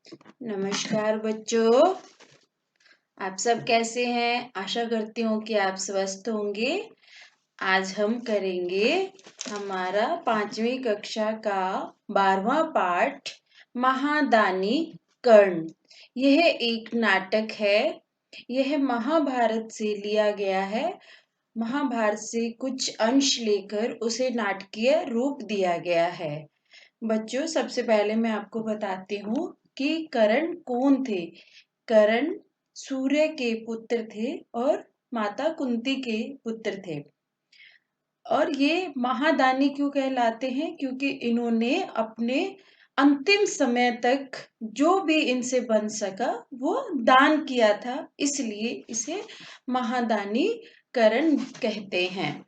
नमस्कार बच्चों, आप सब कैसे हैं? आशा करती हूँ कि आप स्वस्थ होंगे। आज हम करेंगे हमारा 5वीं कक्षा का 12वां पाठ महादानी कर्ण। यह एक नाटक है। यह महाभारत से लिया गया है। महाभारत से कुछ अंश लेकर उसे नाटकीय रूप दिया गया है। बच्चों, सबसे पहले मैं आपको बताती हूँ कि कर्ण कौन थे। कर्ण सूर्य के पुत्र थे और माता कुंती के पुत्र थे। और ये महादानी क्यों कहलाते हैं? क्योंकि इन्होंने अपने अंतिम समय तक जो भी इनसे बन सका वो दान किया था, इसलिए इसे महादानी कर्ण कहते हैं।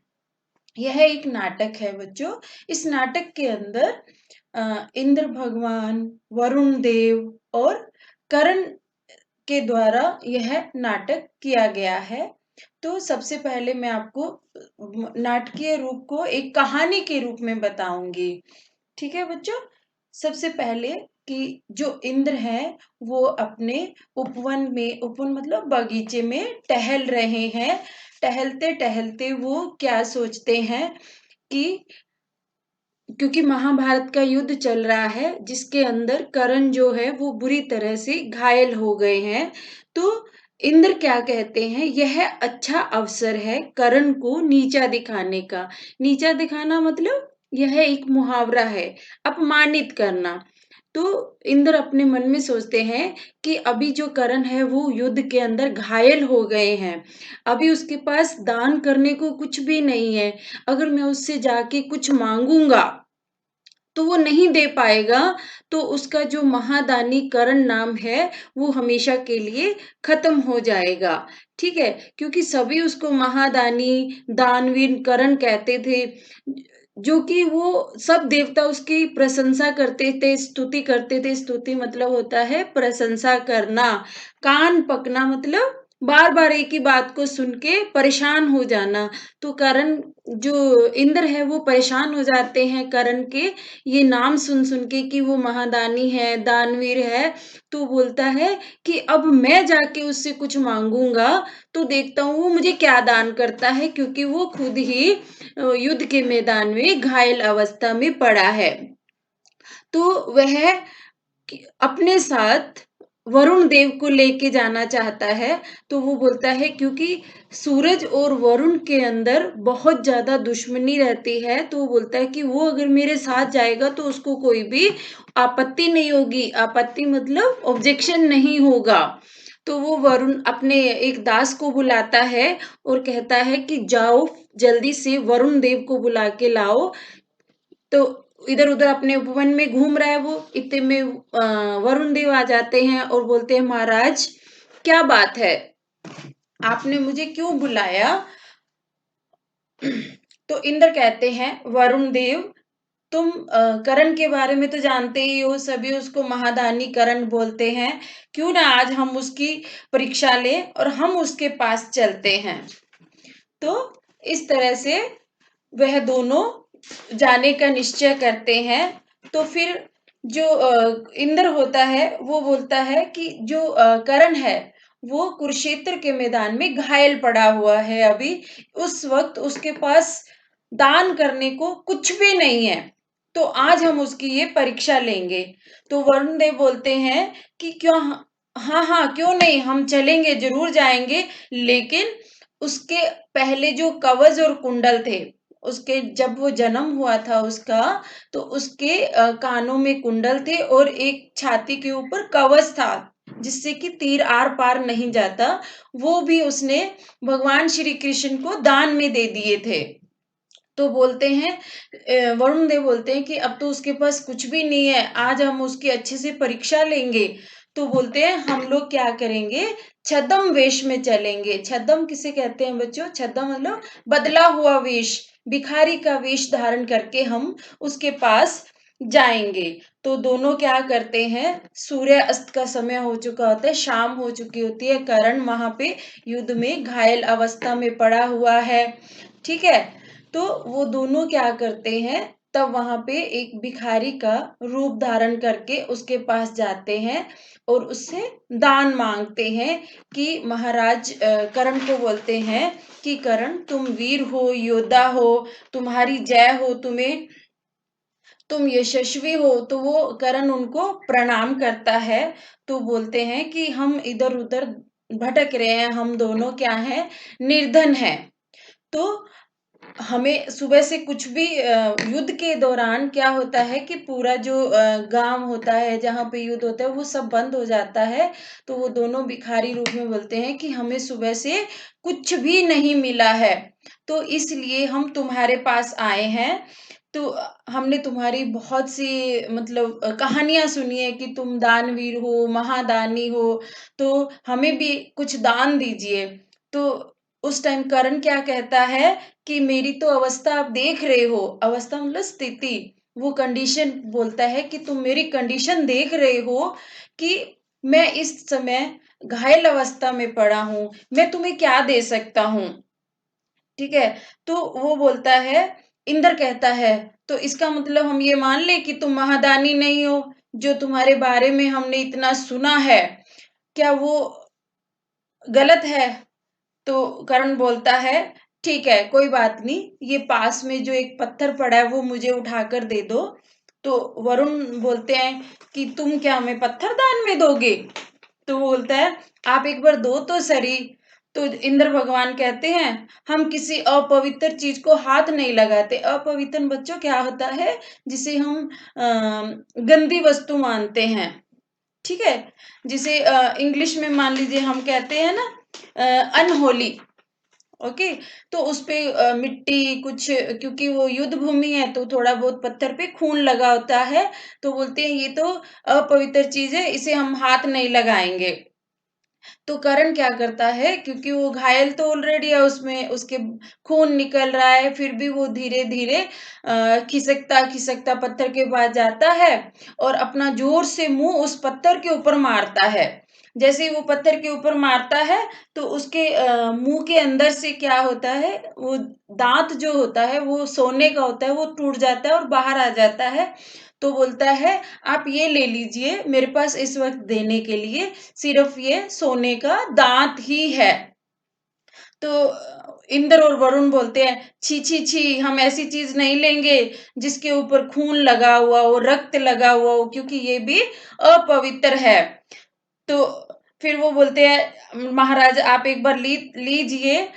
यह एक नाटक है बच्चों। इस नाटक के अंदर इंद्र भगवान, वरुण देव और कर्ण के द्वारा यह नाटक किया गया है। तो सबसे पहले मैं आपको नाटकीय रूप को एक कहानी के रूप में बताऊंगी। ठीक है बच्चों। सबसे पहले कि जो इंद्र है वो अपने उपवन में, उपवन मतलब बगीचे में टहल रहे हैं। टहलते टहलते वो क्या सोचते हैं कि क्योंकि महाभारत का युद्ध चल रहा है जिसके अंदर कर्ण जो है वो बुरी तरह से घायल हो गए हैं। तो इंद्र क्या कहते हैं, यह अच्छा अवसर है कर्ण को नीचा दिखाने का। नीचा दिखाना मतलब यह एक मुहावरा है, अपमानित करना। तो इंद्र अपने मन में सोचते हैं कि अभी जो कर्ण है वो युद्ध के अंदर घायल हो गए हैं। अभी उसके पास दान करने को कुछ भी नहीं है। अगर मैं उससे जाके कुछ मांगूंगा तो वो नहीं दे पाएगा, तो उसका जो महादानी कर्ण नाम है वो हमेशा के लिए खत्म हो जाएगा। ठीक है, क्योंकि सभी उसको महादानी, दानवीर कर्ण कहते थे। जो कि वो सब देवता उसकी प्रशंसा करते थे, स्तुति करते थे। स्तुति मतलब होता है प्रशंसा करना। कान पकना मतलब बार बार एक ही बात को सुन के परेशान हो जाना। तो कर्ण, जो इंद्र है वो परेशान हो जाते हैं कर्ण के ये नाम सुन सुन के कि वो महादानी है, दानवीर है। तो बोलता है कि अब मैं जाके उससे कुछ मांगूंगा तो देखता हूँ वो मुझे क्या दान करता है, क्योंकि वो खुद ही युद्ध के मैदान में घायल अवस्था में पड़ा है। तो वह अपने साथ वरुण देव को लेके जाना चाहता है। तो वो बोलता है क्योंकि सूरज और वरुण के अंदर बहुत ज्यादा दुश्मनी रहती है, तो वो बोलता है कि वो अगर मेरे साथ जाएगा तो उसको कोई भी आपत्ति नहीं होगी। आपत्ति मतलब ऑब्जेक्शन नहीं होगा। तो वो वरुण अपने एक दास को बुलाता है और कहता है कि जाओ जल्दी से वरुण देव को बुला के लाओ। तो इधर उधर अपने उपवन में घूम रहा है वो, इतने में वरुण देव आ जाते हैं और बोलते हैं महाराज, क्या बात है, आपने मुझे क्यों बुलाया? तो इंद्र कहते हैं वरुण देव, तुम कर्ण के बारे में तो जानते ही हो, सभी उसको महादानी कर्ण बोलते हैं। क्यों ना आज हम उसकी परीक्षा लें और हम उसके पास चलते हैं। तो इस तरह से वह दोनों जाने का निश्चय करते हैं। तो फिर जो इंद्र होता है वो बोलता है कि जो कर्ण है वो कुरुक्षेत्र के मैदान में घायल पड़ा हुआ है अभी। उस वक्त उसके पास दान करने को कुछ भी नहीं है। तो आज हम उसकी ये परीक्षा लेंगे। तो वरुण देव बोलते हैं कि क्यों, हाँ हाँ क्यों नहीं, हम चलेंगे, जरूर जाएंगे। लेकिन उसके पहले जो कवच और कुंडल थे, उसके जब वो जन्म हुआ था उसका, तो उसके कानों में कुंडल थे और एक छाती के ऊपर कवच था जिससे कि तीर आर पार नहीं जाता। वो भी उसने भगवान श्री कृष्ण को दान में दे दिए थे। तो बोलते हैं वरुण देव बोलते हैं कि अब तो उसके पास कुछ भी नहीं है, आज हम उसकी अच्छे से परीक्षा लेंगे। तो बोलते हैं हम लोग क्या करेंगे, छद्म वेश में चलेंगे। छद्म किसे कहते हैं बच्चों? छद्म मतलब बदला हुआ वेश, भिखारी का वेश धारण करके हम उसके पास जाएंगे। तो दोनों क्या करते हैं, सूर्य अस्त का समय हो चुका होता है, शाम हो चुकी होती है, कर्ण वहां पे युद्ध में घायल अवस्था में पड़ा हुआ है। ठीक है, तो वो दोनों क्या करते हैं, तब वहां पे एक भिखारी का रूप धारण करके उसके पास जाते हैं और उससे दान मांगते हैं कि महाराज कर्ण को बोलते हैं कि कर्ण तुम वीर हो, योद्धा हो, तुम्हारी जय हो, तुम यशस्वी हो। तो वो कर्ण उनको प्रणाम करता है। तो बोलते हैं कि हम इधर उधर भटक रहे हैं, हम दोनों क्या हैं, निर्धन हैं। तो हमें सुबह से कुछ भी युद्ध के दौरान क्या होता है कि पूरा जो गांव होता है जहाँ पे युद्ध होता है वो सब बंद हो जाता है। तो वो दोनों भिखारी रूप में बोलते हैं कि हमें सुबह से कुछ भी नहीं मिला है, तो इसलिए हम तुम्हारे पास आए हैं। तो हमने तुम्हारी बहुत सी मतलब कहानियां सुनी है कि तुम दानवीर हो, महादानी हो, तो हमें भी कुछ दान दीजिए। तो उस टाइम करण क्या कहता है कि मेरी तो अवस्था आप देख रहे हो, अवस्था मतलब स्थिति, वो कंडीशन बोलता है कि तुम मेरी कंडीशन देख रहे हो कि मैं इस समय घायल अवस्था में पड़ा हूं, मैं तुम्हें क्या दे सकता हूँ। ठीक है। तो वो बोलता है, इंद्र कहता है तो इसका मतलब हम ये मान ले कि तुम महादानी नहीं हो, जो तुम्हारे बारे में हमने इतना सुना है, क्या वो गलत है। तो कर्ण बोलता है ठीक है, कोई बात नहीं, ये पास में जो एक पत्थर पड़ा है वो मुझे उठाकर दे दो। तो वरुण बोलते हैं कि तुम क्या हमें पत्थर दान में दोगे। तो वो बोलता है आप एक बार दो तो सही। तो इंद्र भगवान कहते हैं हम किसी अपवित्र चीज को हाथ नहीं लगाते। अपवित्र बच्चों क्या होता है, जिसे हम गंदी वस्तु मानते हैं। ठीक है। जिसे इंग्लिश में मान लीजिए हम कहते हैं ना अनहोली। ओके। तो उस पे मिट्टी कुछ, क्योंकि वो युद्ध भूमि है तो थोड़ा बहुत पत्थर पे खून लगा होता है। तो बोलते हैं ये तो अपवित्र चीज है, इसे हम हाथ नहीं लगाएंगे। तो करण क्या करता है, क्योंकि वो घायल तो ऑलरेडी है, उसमें उसके खून निकल रहा है, फिर भी वो धीरे धीरे खिसकता खिसकता पत्थर के पास जाता है और अपना जोर से मुंह उस पत्थर के ऊपर मारता है। जैसे ही वो पत्थर के ऊपर मारता है तो उसके मुंह के अंदर से क्या होता है, वो दांत जो होता है वो सोने का होता है, वो टूट जाता है और बाहर आ जाता है। तो बोलता है आप ये ले लीजिए, मेरे पास इस वक्त देने के लिए सिर्फ ये सोने का दांत ही है। तो इंद्र और वरुण बोलते हैं छी छी छी, हम ऐसी चीज नहीं लेंगे जिसके ऊपर खून लगा हुआ हो, रक्त लगा हुआ हो, क्योंकि ये भी अपवित्र है। तो फिर वो बोलते हैं महाराज आप एक बार लीजिए।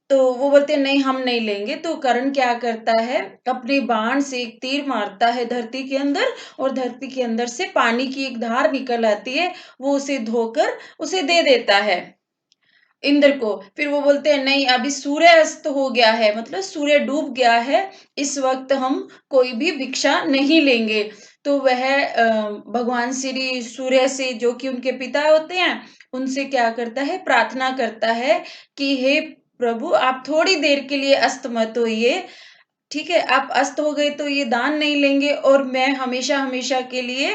तो वो बोलते हैं नहीं हम नहीं लेंगे। तो कर्ण क्या करता है, अपने बाण से एक तीर मारता है धरती के अंदर, और धरती के अंदर से पानी की एक धार निकल आती है, वो उसे धोकर उसे दे देता है इंद्र को। फिर वो बोलते हैं नहीं अभी सूर्य अस्त हो गया है, मतलब सूर्य डूब गया है, इस वक्त हम कोई भी भिक्षा नहीं लेंगे। तो वह भगवान श्री सूर्य से, जो कि उनके पिता होते हैं, उनसे क्या करता है, प्रार्थना करता है कि हे प्रभु आप थोड़ी देर के लिए अस्त मत होइए। ठीक है, आप अस्त हो गए तो ये दान नहीं लेंगे और मैं हमेशा हमेशा के लिए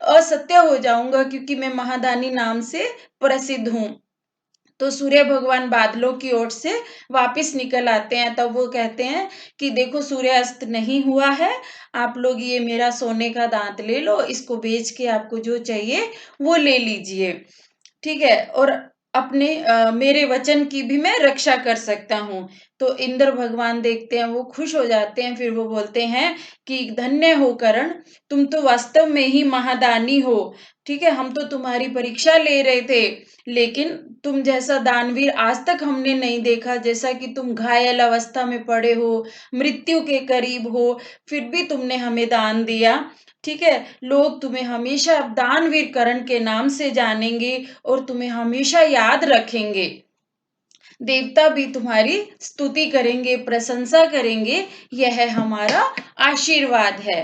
असत्य हो जाऊंगा, क्योंकि मैं महादानी नाम से प्रसिद्ध हूँ। तो सूर्य भगवान बादलों की ओर से वापस निकल आते हैं। तब वो कहते हैं कि देखो सूर्यास्त नहीं हुआ है, आप लोग ये मेरा सोने का दांत ले लो, इसको बेच के आपको जो चाहिए वो ले लीजिए। ठीक है। और अपने मेरे वचन की भी मैं रक्षा कर सकता हूँ। तो इंद्र भगवान देखते हैं, वो खुश हो जाते हैं, फिर वो बोलते हैं कि धन्य हो करण, तुम तो वास्तव में ही महादानी हो। ठीक है, हम तो तुम्हारी परीक्षा ले रहे थे, लेकिन तुम जैसा दानवीर आज तक हमने नहीं देखा। जैसा कि तुम घायल अवस्था में पड़े हो, मृत्यु के करीब हो, फिर भी तुमने हमें दान दिया। ठीक है, लोग तुम्हें हमेशा दानवीर करण के नाम से जानेंगे और तुम्हें हमेशा याद रखेंगे। देवता भी तुम्हारी स्तुति करेंगे, प्रशंसा करेंगे। यह हमारा आशीर्वाद है।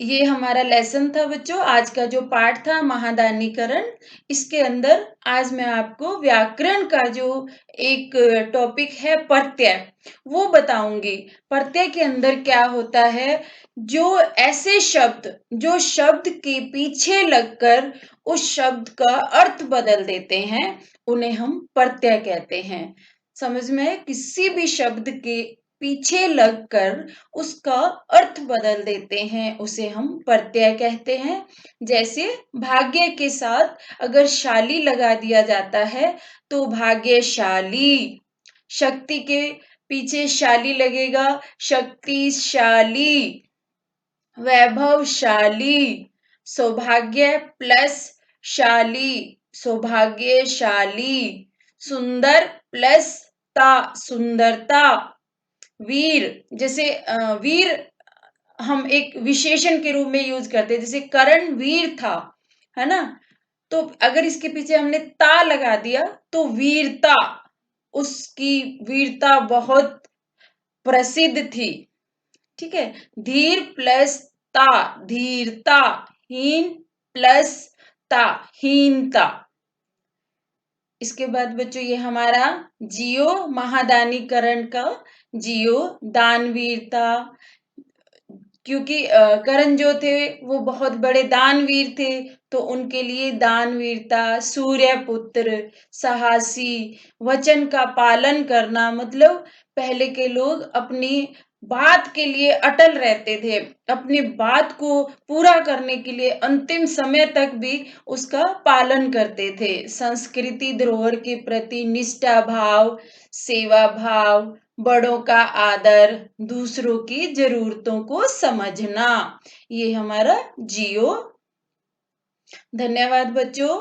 ये हमारा लेसन था बच्चों, आज का जो पाठ था महादानीकरण। इसके अंदर आज मैं आपको व्याकरण का जो एक टॉपिक है प्रत्यय, वो बताऊंगी। प्रत्यय के अंदर क्या होता है, जो ऐसे शब्द जो शब्द के पीछे लगकर उस शब्द का अर्थ बदल देते हैं, उन्हें हम प्रत्यय कहते हैं। समझ में है? किसी भी शब्द के पीछे लगकर उसका अर्थ बदल देते हैं, उसे हम प्रत्यय कहते हैं। जैसे भाग्य के साथ अगर शाली लगा दिया जाता है तो भाग्यशाली। शक्ति के पीछे शाली लगेगा, शक्तिशाली। वैभवशाली, सौभाग्य प्लस शाली, सौभाग्यशाली। सुंदर प्लस ता, सुंदरता। वीर, जैसे वीर हम एक विशेषण के रूप में यूज करते हैं, जैसे कर्ण वीर था, है ना। तो अगर इसके पीछे हमने ता लगा दिया तो वीरता, उसकी वीरता बहुत प्रसिद्ध थी। ठीक है। धीर प्लस ता, धीरता। हीन प्लस ता, हीनता। इसके बाद बच्चों ये हमारा जियो महादानीकरण का जियो दानवीरता, क्योंकि कर्ण जो थे वो बहुत बड़े दानवीर थे, तो उनके लिए दानवीरता। सूर्यपुत्र, साहसी, वचन का पालन करना, मतलब पहले के लोग अपनी बात के लिए अटल रहते थे, अपनी बात को पूरा करने के लिए अंतिम समय तक भी उसका पालन करते थे। संस्कृति धरोहर के प्रति निष्ठा भाव, सेवा भाव, बड़ों का आदर, दूसरों की जरूरतों को समझना, ये हमारा जियो। धन्यवाद बच्चों।